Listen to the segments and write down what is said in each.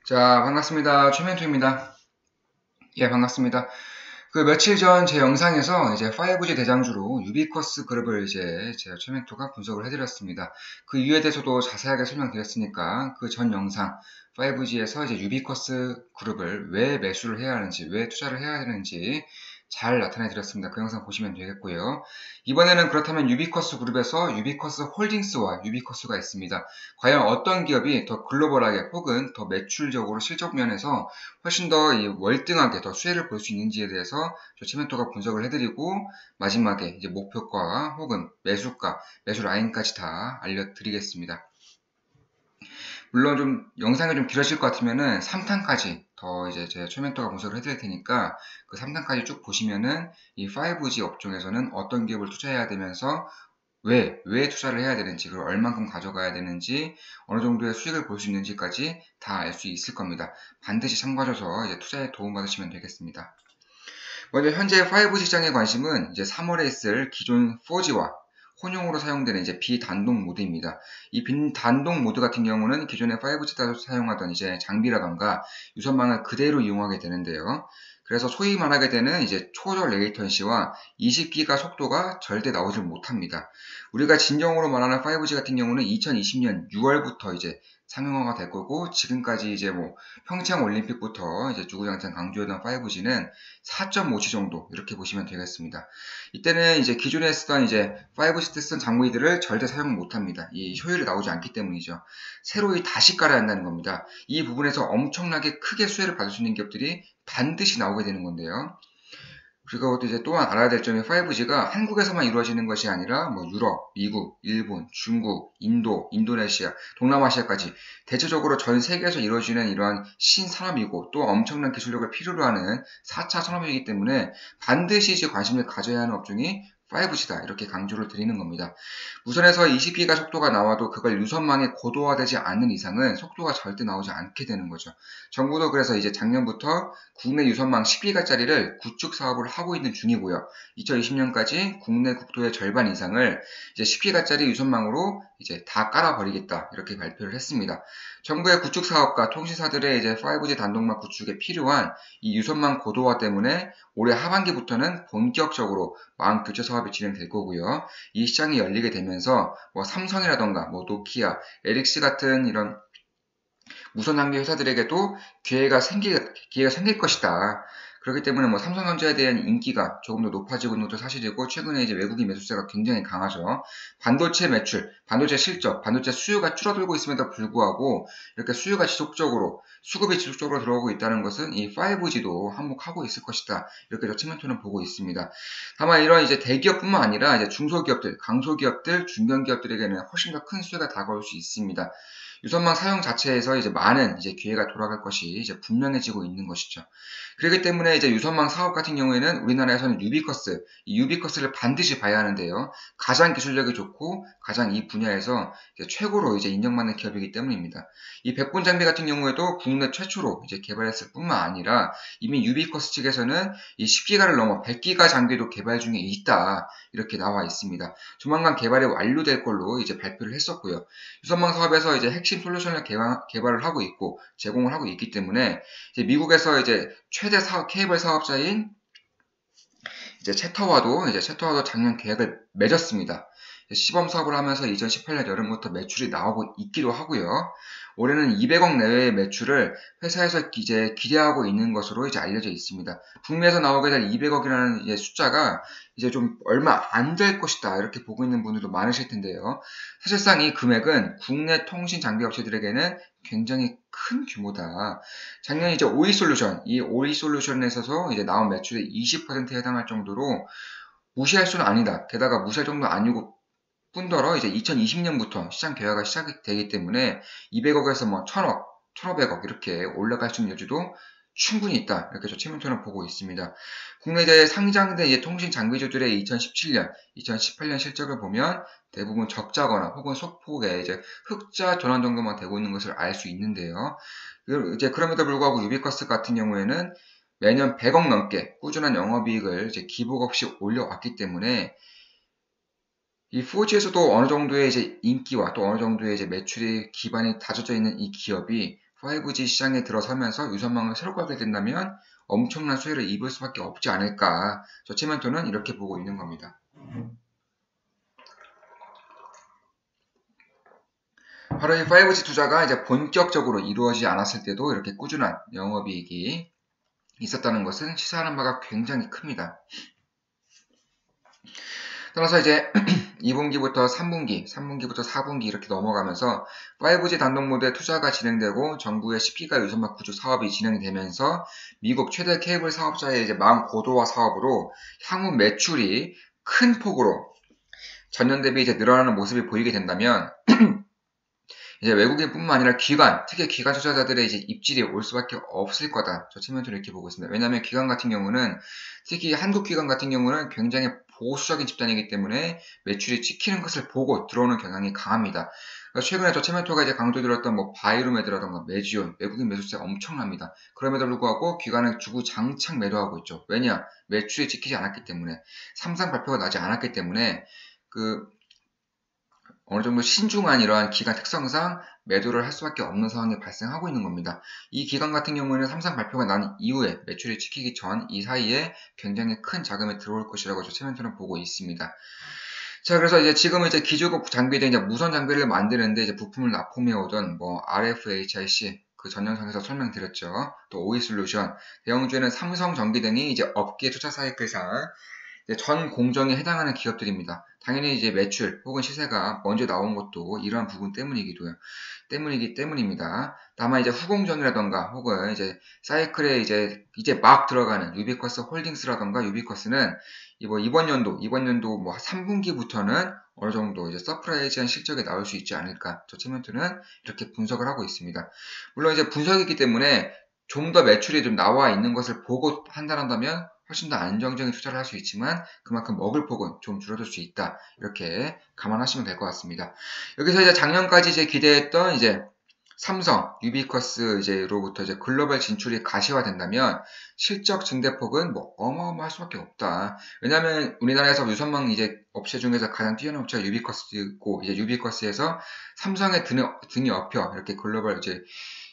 자, 반갑습니다. 최멘토입니다. 예, 반갑습니다. 그 며칠 전 제 영상에서 이제 5G 대장주로 유비쿼스 그룹을 이제 제가 최멘토가 분석을 해드렸습니다. 그 이유에 대해서도 자세하게 설명드렸으니까 그 전 영상 5G에서 이제 유비쿼스 그룹을 왜 매수를 해야 하는지, 왜 투자를 해야 되는지 잘 나타내 드렸습니다. 그 영상 보시면 되겠고요. 이번에는 그렇다면 유비쿼스 그룹에서 유비쿼스 홀딩스와 유비쿼스가 있습니다. 과연 어떤 기업이 더 글로벌하게 혹은 더 매출적으로 실적 면에서 훨씬 더 월등하게 더 수혜를 볼 수 있는지에 대해서 저 치멘토가 분석을 해드리고 마지막에 이제 목표가 혹은 매수가, 매수 라인까지 다 알려드리겠습니다. 물론 좀 영상이 좀 길어질 것 같으면은 3탄까지 더 이제 제가 최멘토가 분석을 해드릴 테니까 그 3탄까지 쭉 보시면은 이 5G 업종에서는 어떤 기업을 투자해야 되면서 왜 투자를 해야 되는지, 그리고 얼만큼 가져가야 되는지, 어느 정도의 수익을 볼 수 있는지까지 다 알 수 있을 겁니다. 반드시 참고하셔서 이제 투자에 도움받으시면 되겠습니다. 먼저 현재 5G 시장의 관심은 이제 3월에 있을 기존 4G와 혼용으로 사용되는 이제 비단독 모드입니다. 이 비단독 모드 같은 경우는 기존의 5G에서 사용하던 이제 장비라던가 유선망을 그대로 이용하게 되는데요. 그래서 소위 말하게 되는 이제 초저 레이턴시와 20기가 속도가 절대 나오질 못합니다. 우리가 진정으로 말하는 5G 같은 경우는 2020년 6월부터 이제 상용화가 될 거고, 지금까지 이제 뭐 평창 올림픽부터 이제 주구장창 강조했던 5G는 4.5G 정도 이렇게 보시면 되겠습니다. 이때는 이제 기존에 쓰던 이제 5G 때 쓴 장비들을 절대 사용 못합니다. 이 효율이 나오지 않기 때문이죠. 새로 다시 깔아야 한다는 겁니다. 이 부분에서 엄청나게 크게 수혜를 받을 수 있는 기업들이 반드시 나오게 되는 건데요. 그리고 또 이제 또한 알아야 될 점이 5G가 한국에서만 이루어지는 것이 아니라 뭐 유럽, 미국, 일본, 중국, 인도, 인도네시아, 동남아시아까지 대체적으로 전 세계에서 이루어지는 이러한 신산업이고 또 엄청난 기술력을 필요로 하는 4차 산업이기 때문에 반드시 이제 관심을 가져야 하는 업종이 5G다 이렇게 강조를 드리는 겁니다. 무선에서 20기가 속도가 나와도 그걸 유선망에 고도화되지 않는 이상은 속도가 절대 나오지 않게 되는 거죠. 정부도 그래서 이제 작년부터 국내 유선망 10기가짜리를 구축 사업을 하고 있는 중이고요. 2020년까지 국내 국토의 절반 이상을 이제 10기가짜리 유선망으로 이제 다 깔아버리겠다 이렇게 발표를 했습니다. 정부의 구축 사업과 통신사들의 이제 5G 단독망 구축에 필요한 이 유선망 고도화 때문에 올해 하반기부터는 본격적으로 망 교체 사업이 진행될 거고요. 이 시장이 열리게 되면서 뭐 삼성이라던가 뭐 노키아, 에릭스 같은 이런 무선 장비 회사들에게도 기회가 생길 것이다. 그렇기 때문에 뭐 삼성전자에 대한 인기가 조금 더 높아지고 있는 것도 사실이고, 최근에 이제 외국인 매수세가 굉장히 강하죠. 반도체 매출, 반도체 실적, 반도체 수요가 줄어들고 있음에도 불구하고 이렇게 수급이 지속적으로 들어오고 있다는 것은 이 5G도 한몫하고 있을 것이다. 이렇게 저 측면토는 보고 있습니다. 다만 이런 이제 대기업뿐만 아니라 이제 중소기업들, 강소기업들, 중견기업들에게는 훨씬 더 큰 수혜가 다가올 수 있습니다. 유선망 사용 자체에서 이제 많은 이제 기회가 돌아갈 것이 이제 분명해지고 있는 것이죠. 그렇기 때문에 이제 유선망 사업 같은 경우에는 우리나라에서는 이 유비쿼스를 반드시 봐야 하는데요. 가장 기술력이 좋고 가장 이 분야에서 이제 최고로 이제 인정받는 기업이기 때문입니다. 이 백분 장비 같은 경우에도 국내 최초로 이제 개발했을 뿐만 아니라 이미 유비쿼스 측에서는 이 10기가를 넘어 100기가 장비도 개발 중에 있다. 이렇게 나와 있습니다. 조만간 개발이 완료될 걸로 이제 발표를 했었고요. 유선망 사업에서 이제 핵심 솔루션을 개발을 하고 있고 제공을 하고 있기 때문에 이제 미국에서 이제 최대 케이블 사업자인 이제 채터와도 작년 계약을 맺었습니다. 시범 사업을 하면서 2018년 여름부터 매출이 나오고 있기도 하고요. 올해는 200억 내외의 매출을 회사에서 이제 기대하고 있는 것으로 이제 알려져 있습니다. 북미에서 나오게 될 200억이라는 숫자가 이제 좀 얼마 안 될 것이다 이렇게 보고 있는 분들도 많으실 텐데요. 사실상 이 금액은 국내 통신 장비 업체들에게는 굉장히 큰 규모다. 작년 이제 이 오이 솔루션에서 이제 나온 매출의 20%에 해당할 정도로 무시할 수는 아니다. 게다가 무시할 정도 아니고 뿐더러 이제 2020년부터 시장 개화가 시작이 되기 때문에 200억에서 뭐 1000억, 1500억 이렇게 올라갈 수 있는 여지도 충분히 있다. 이렇게 저 측면토는 보고 있습니다. 국내 이제 상장된 이제 통신 장비주들의 2018년 실적을 보면 대부분 적자거나 혹은 소폭의 이제 흑자 전환 정도만 되고 있는 것을 알 수 있는데요. 이제 그럼에도 불구하고 유비쿼스 같은 경우에는 매년 100억 넘게 꾸준한 영업이익을 이제 기복 없이 올려왔기 때문에 이 4G에서도 어느 정도의 이제 인기와 또 어느 정도의 이제 매출이 기반이 다져져 있는 이 기업이 5G 시장에 들어서면서 유선망을 새로 깔게 된다면 엄청난 수혜를 입을 수밖에 없지 않을까. 저 체멘토는 이렇게 보고 있는 겁니다. 바로 이 5G 투자가 이제 본격적으로 이루어지지 않았을 때도 이렇게 꾸준한 영업이익이 있었다는 것은 시사하는 바가 굉장히 큽니다. 따라서 이제 2분기부터 3분기, 3분기부터 4분기 이렇게 넘어가면서 5G 단독 모드의 투자가 진행되고 정부의 10기가 유선막 구축 사업이 진행되면서 미국 최대 케이블 사업자의 이제 망 고도화 사업으로 향후 매출이 큰 폭으로 전년 대비 이제 늘어나는 모습이 보이게 된다면 이제 외국인뿐만 아니라 기관, 특히 기관 투자자들의 이제 입질이 올 수밖에 없을 거다. 저 측면으로 이렇게 보고 있습니다. 왜냐하면 기관 같은 경우는 특히 한국 기관 같은 경우는 굉장히 보수적인 집단이기 때문에 매출이 찍히는 것을 보고 들어오는 경향이 강합니다. 최근에 저 체멘토가 이제 강조드렸던 뭐 바이로메드라던가 메지온 외국인 매수세 엄청납니다. 그럼에도 불구하고 기관은 주구장창 매도하고 있죠. 왜냐? 매출이 찍히지 않았기 때문에 삼상 발표가 나지 않았기 때문에 어느 정도 신중한 이러한 기간 특성상 매도를 할 수밖에 없는 상황이 발생하고 있는 겁니다. 이 기간 같은 경우에는 삼상 발표가 난 이후에 매출이 찍히기 전 이 사이에 굉장히 큰 자금이 들어올 것이라고 저 체멘토는 보고 있습니다. 자, 그래서 이제 지금은 이제 기조국 장비들 이제 무선 장비를 만드는데 이제 부품을 납품해 오던 뭐 RFHIC 그 전 영상에서 설명드렸죠. 또 OE솔루션, 대형주에는 삼성전기 등이 이제 업계 투자 사이클상 전 공정에 해당하는 기업들입니다. 당연히 이제 매출 혹은 시세가 먼저 나온 것도 이러한 부분 때문이기 때문입니다. 다만 이제 후공정이라던가 혹은 이제 사이클에 이제 막 들어가는 유비쿼스 홀딩스라던가 유비쿼스는 이번 연도 뭐 3분기부터는 어느 정도 이제 서프라이즈한 실적이 나올 수 있지 않을까. 저 체멘토는 이렇게 분석을 하고 있습니다. 물론 이제 분석이기 때문에 좀 더 매출이 좀 나와 있는 것을 보고 판단한다면 훨씬 더 안정적인 투자를 할 수 있지만 그만큼 먹을 폭은 좀 줄어들 수 있다. 이렇게 감안하시면 될 것 같습니다. 여기서 이제 작년까지 이제 기대했던 이제 삼성, 유비쿼스 이제로부터 이제 글로벌 진출이 가시화된다면 실적 증대폭은 뭐 어마어마할 수밖에 없다. 왜냐하면 우리나라에서 유선망 이제 업체 중에서 가장 뛰어난 업체가 유비쿼스고 이제 유비쿼스에서 삼성의 등이 업혀 이렇게 글로벌 이제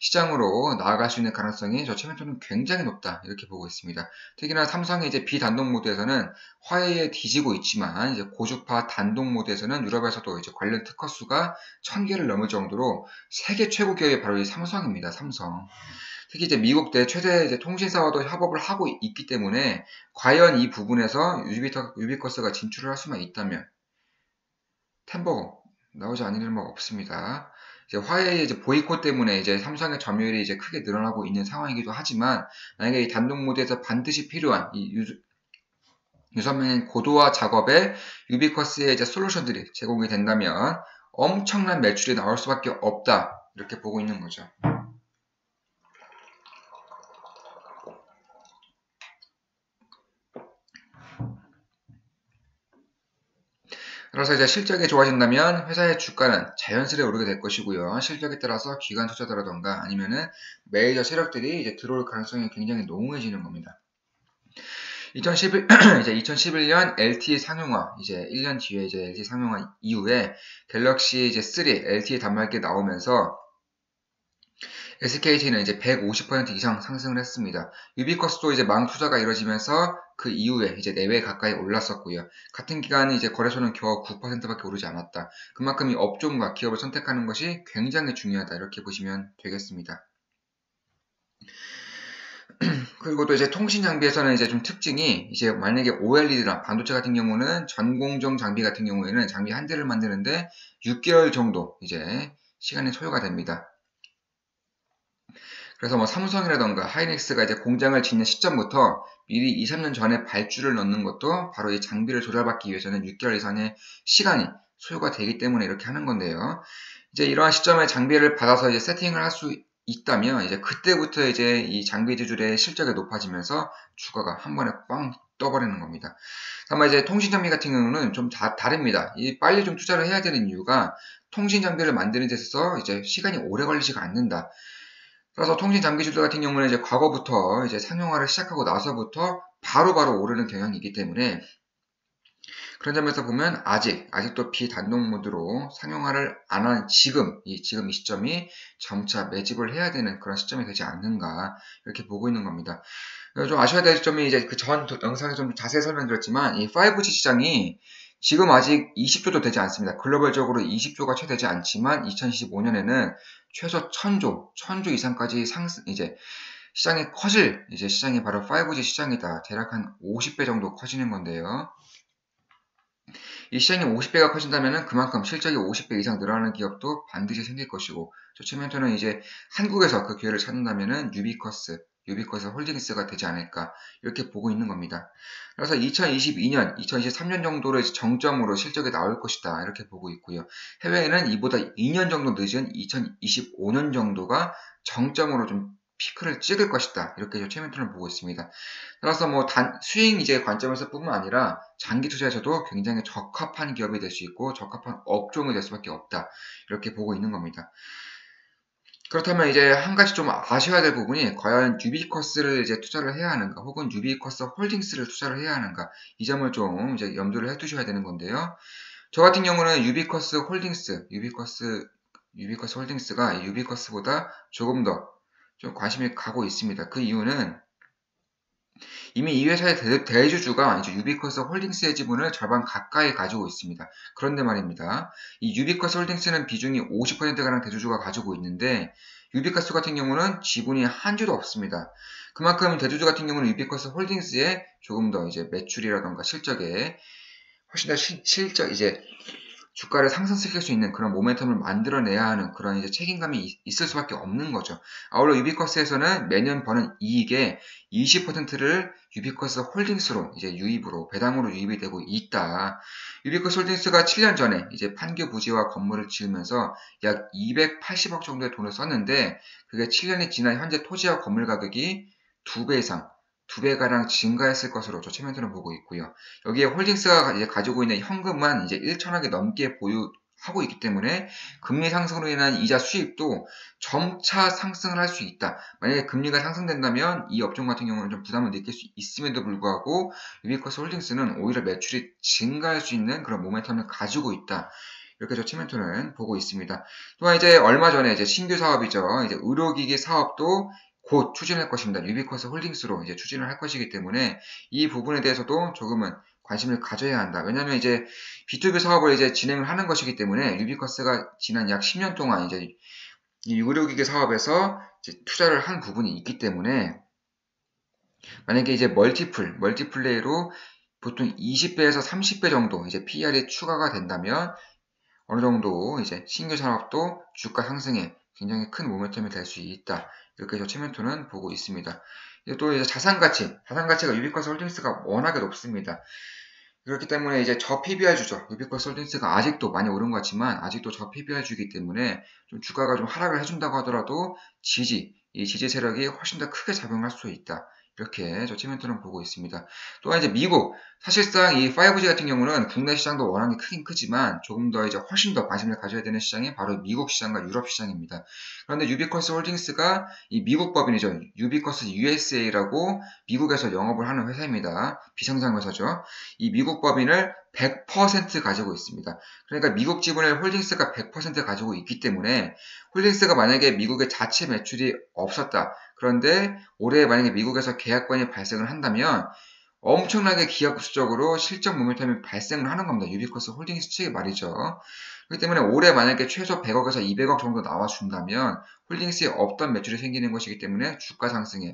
시장으로 나아갈 수 있는 가능성이 저 체면토는 굉장히 높다 이렇게 보고 있습니다. 특히나 삼성의 이제 비단독 모드에서는 화웨이에 뒤지고 있지만 이제 고주파 단독 모드에서는 유럽에서도 이제 관련 특허 수가 1000개를 넘을 정도로 세계 최고 기업이 바로 이 삼성입니다. 삼성. 특히 이제 미국 내 최대 이제 통신사와도 협업을 하고 있기 때문에 과연 이 부분에서 유비쿼스가 진출을 할 수만 있다면 템버거 나오지 않을 일은 없습니다. 이제 화웨이 이제 보이콧 때문에 이제 삼성의 점유율이 이제 크게 늘어나고 있는 상황이기도 하지만 만약에 이 단독 모드에서 반드시 필요한 이 유선망의 고도화 작업에 유비쿼스의 이제 솔루션들이 제공이 된다면 엄청난 매출이 나올 수밖에 없다 이렇게 보고 있는 거죠. 그래서 이제 실적이 좋아진다면 회사의 주가는 자연스레 오르게 될 것이고요. 실적에 따라서 기관 투자자라던가 아니면은 메이저 세력들이 이제 들어올 가능성이 굉장히 농후해지는 겁니다. 2011년 LTE 상용화, 이제 1년 뒤에 이제 LTE 상용화 이후에 갤럭시 이제 3 LTE 단말기 나오면서 SKT는 이제 150% 이상 상승을 했습니다. 유비쿼스도 이제 망 투자가 이뤄지면서 그 이후에 이제 4배 가까이 올랐었고요. 같은 기간에 이제 거래소는 겨우 9%밖에 오르지 않았다. 그만큼 이 업종과 기업을 선택하는 것이 굉장히 중요하다. 이렇게 보시면 되겠습니다. 그리고 또 이제 통신 장비에서는 이제 좀 특징이 이제 만약에 OLED나 반도체 같은 경우는 전공정 장비 같은 경우에는 장비 한 대를 만드는데 6개월 정도 이제 시간이 소요가 됩니다. 그래서 뭐 삼성이라던가 하이닉스가 이제 공장을 짓는 시점부터 미리 2, 3년 전에 발주를 넣는 것도 바로 이 장비를 조달받기 위해서는 6개월 이상의 시간이 소요가 되기 때문에 이렇게 하는 건데요. 이제 이러한 시점에 장비를 받아서 이제 세팅을 할 수 있다면 이제 그때부터 이제 이 장비 주줄의 실적이 높아지면서 주가가 한 번에 꽝 떠버리는 겁니다. 다만 이제 통신 장비 같은 경우는 좀 다릅니다. 이 빨리 좀 투자를 해야 되는 이유가 통신 장비를 만드는 데 있어서 이제 시간이 오래 걸리지가 않는다. 그래서 통신 장비주들 같은 경우는 이제 과거부터 이제 상용화를 시작하고 나서부터 바로바로 오르는 경향이 있기 때문에 그런 점에서 보면 아직도 비단독 모드로 상용화를 안 한 지금 이 시점이 점차 매집을 해야 되는 그런 시점이 되지 않는가 이렇게 보고 있는 겁니다. 좀 아셔야 될 점이 이제 그 전 영상에 좀 자세히 설명드렸지만 이 5G 시장이 지금 아직 20조도 되지 않습니다. 글로벌적으로 20조가 채 되지 않지만 2025년에는 최소 1000조 이상까지 이제 시장이 커질 시장이 바로 5G 시장이다. 대략 한 50배 정도 커지는 건데요. 이 시장이 50배가 커진다면 그만큼 실적이 50배 이상 늘어나는 기업도 반드시 생길 것이고, 저 측면에서는 이제 한국에서 그 기회를 찾는다면 유비쿼스 홀딩스가 되지 않을까 이렇게 보고 있는 겁니다. 그래서 2022년, 2023년 정도로 정점으로 실적이 나올 것이다 이렇게 보고 있고요. 해외에는 이보다 2년 정도 늦은 2025년 정도가 정점으로 좀 피크를 찍을 것이다 이렇게 최면토는 보고 있습니다. 따라서 뭐 수익 관점에서 뿐만 아니라 장기 투자에서도 굉장히 적합한 기업이 될 수 있고 적합한 업종이 될 수밖에 없다 이렇게 보고 있는 겁니다. 그렇다면 이제 한 가지 좀 아셔야 될 부분이 과연 유비쿼스를 투자를 해야 하는가 혹은 유비쿼스 홀딩스를 투자를 해야 하는가 이 점을 좀 염두를 해두셔야 되는 건데요. 저 같은 경우는 유비쿼스 홀딩스가 유비쿼스보다 조금 더 좀 관심이 가고 있습니다. 그 이유는 이미 이 회사의 대주주가 이제 유비쿼스 홀딩스의 지분을 절반 가까이 가지고 있습니다. 그런데 말입니다. 이 유비쿼스 홀딩스는 비중이 50%가량 대주주가 가지고 있는데 유비쿼스 같은 경우는 지분이 한 주도 없습니다. 그만큼 대주주 같은 경우는 유비쿼스 홀딩스에 조금 더 매출이라던가 실적에 훨씬 더 주가를 상승시킬 수 있는 그런 모멘텀을 만들어내야 하는 그런 책임감이 있을 수밖에 없는 거죠. 아울러 유비쿼스에서는 매년 버는 이익의 20%를 유비쿼스 홀딩스로 유입으로 배당으로 유입이 되고 있다. 유비쿼스 홀딩스가 7년 전에 판교 부지와 건물을 지으면서 약 280억 정도의 돈을 썼는데 그게 7년이 지난 현재 토지와 건물 가격이 2배 이상 2배가량 증가했을 것으로 저 측면들은 보고 있고요. 여기에 홀딩스가 가지고 있는 현금만 1천억이 넘게 보유하고 있기 때문에 금리 상승으로 인한 이자 수익도 점차 상승을 할 수 있다. 만약에 금리가 상승된다면 이 업종 같은 경우는 좀 부담을 느낄 수 있음에도 불구하고 유비쿼스 홀딩스는 오히려 매출이 증가할 수 있는 그런 모멘텀을 가지고 있다. 이렇게 저 측면토는 보고 있습니다. 또한 얼마 전에 신규 사업이죠. 의료기기 사업도 곧 추진할 것입니다. 유비쿼스 홀딩스로 추진을 할 것이기 때문에 이 부분에 대해서도 조금은 관심을 가져야 한다. 왜냐하면 B2B 사업을 진행을 하는 것이기 때문에 유비쿼스가 지난 약 10년 동안 이 의료기기 사업에서 투자를 한 부분이 있기 때문에 만약에 멀티플레이로 보통 20배에서 30배 정도 PER이 추가가 된다면 어느 정도 신규 산업도 주가 상승에 굉장히 큰 모멘텀이 될 수 있다. 이렇게 저 최면토는 보고 있습니다. 또 자산가치가 유비쿼스 홀딩스가 워낙에 높습니다. 그렇기 때문에 저 PBR 주죠. 유비쿼스 홀딩스가 아직도 많이 오른 것 같지만 아직도 저 PBR 주기 때문에 좀 주가가 좀 하락을 해준다고 하더라도 이 지지 세력이 훨씬 더 크게 작용할 수 있다. 이렇게 저 측면들은 보고 있습니다. 또한 미국, 사실상 이 5G 같은 경우는 국내 시장도 워낙에 크긴 크지만 조금 더 훨씬 더 관심을 가져야 되는 시장이 바로 미국 시장과 유럽 시장입니다. 그런데 유비쿼스 홀딩스가 이 미국 법인이죠. 유비쿼스 USA라고 미국에서 영업을 하는 회사입니다. 비상장 회사죠. 이 미국 법인을 100% 가지고 있습니다. 그러니까 미국 지분을 홀딩스가 100% 가지고 있기 때문에 홀딩스가 만약에 미국의 자체 매출이 없었다. 그런데 올해 만약에 미국에서 계약권이 발생을 한다면 엄청나게 기하급수적으로 실적 모멘텀이 발생을 하는 겁니다. 유비쿼스 홀딩스 측이 말이죠. 그렇기 때문에 올해 만약에 최소 100억에서 200억 정도 나와준다면 홀딩스에 없던 매출이 생기는 것이기 때문에 주가 상승에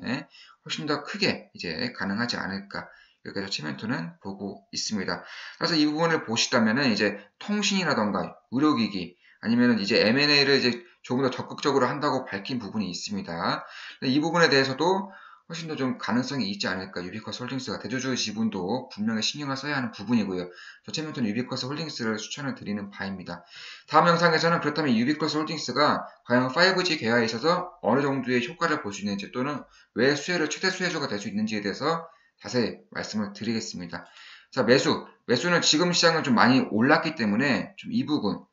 훨씬 더 크게 가능하지 않을까. 이렇게 해서 치멘토는 보고 있습니다. 그래서 이 부분을 보시다면은 통신이라던가 의료기기 아니면은 M&A를 조금 더 적극적으로 한다고 밝힌 부분이 있습니다. 이 부분에 대해서도 훨씬 더 좀 가능성이 있지 않을까. 유비쿼스 홀딩스가 대주주 지분도 분명히 신경을 써야 하는 부분이고요. 저 채면토는 유비쿼스 홀딩스를 추천을 드리는 바입니다. 다음 영상에서는 그렇다면 유비쿼스 홀딩스가 과연 5G 개화에 있어서 어느 정도의 효과를 볼 수 있는지 또는 왜 최대 수혜주가 될 수 있는지에 대해서 자세히 말씀을 드리겠습니다. 자, 매수는 지금 시장은 좀 많이 올랐기 때문에 좀 이 부분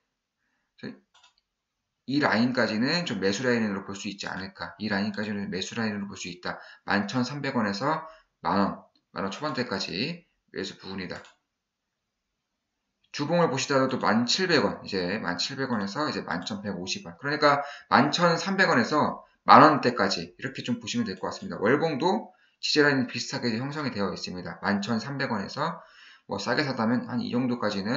이 라인까지는 좀 매수 라인으로 볼 수 있지 않을까. 이 라인까지는 매수 라인으로 볼 수 있다. 11,300원에서 만원 초반대까지 매수 부분이다. 주봉을 보시더라도 1,700원, 이제 1,700원에서 이제 11,150원. 그러니까 11,300원에서 만원대까지 이렇게 좀 보시면 될 것 같습니다. 월봉도 지지라인 비슷하게 형성이 되어 있습니다. 11,300원에서 뭐 싸게 사다면 한 이 정도까지는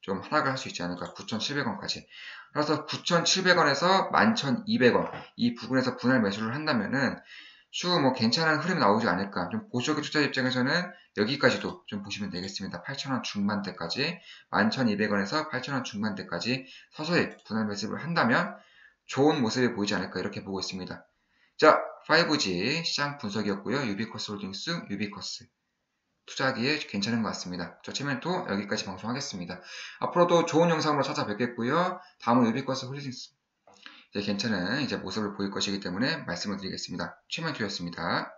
좀 하락을 할 수 있지 않을까. 9,700원까지. 그래서 9,700원에서 11,200원 이 부분에서 분할 매수를 한다면은 추후 뭐 괜찮은 흐름이 나오지 않을까. 좀 보수적인 투자 입장에서는 여기까지도 좀 보시면 되겠습니다. 8,000원 중반대까지 11,200원에서 8,000원 중반대까지 서서히 분할 매수를 한다면 좋은 모습이 보이지 않을까 이렇게 보고 있습니다. 자, 5G 시장 분석이었고요. 유비코스 홀딩스, 유비코스 투자하기에 괜찮은 것 같습니다. 저 체멘토 여기까지 방송하겠습니다. 앞으로도 좋은 영상으로 찾아뵙겠고요. 다음은 유비코스 홀딩스 이제 괜찮은 이제 모습을 보일 것이기 때문에 말씀을 드리겠습니다. 체멘토였습니다.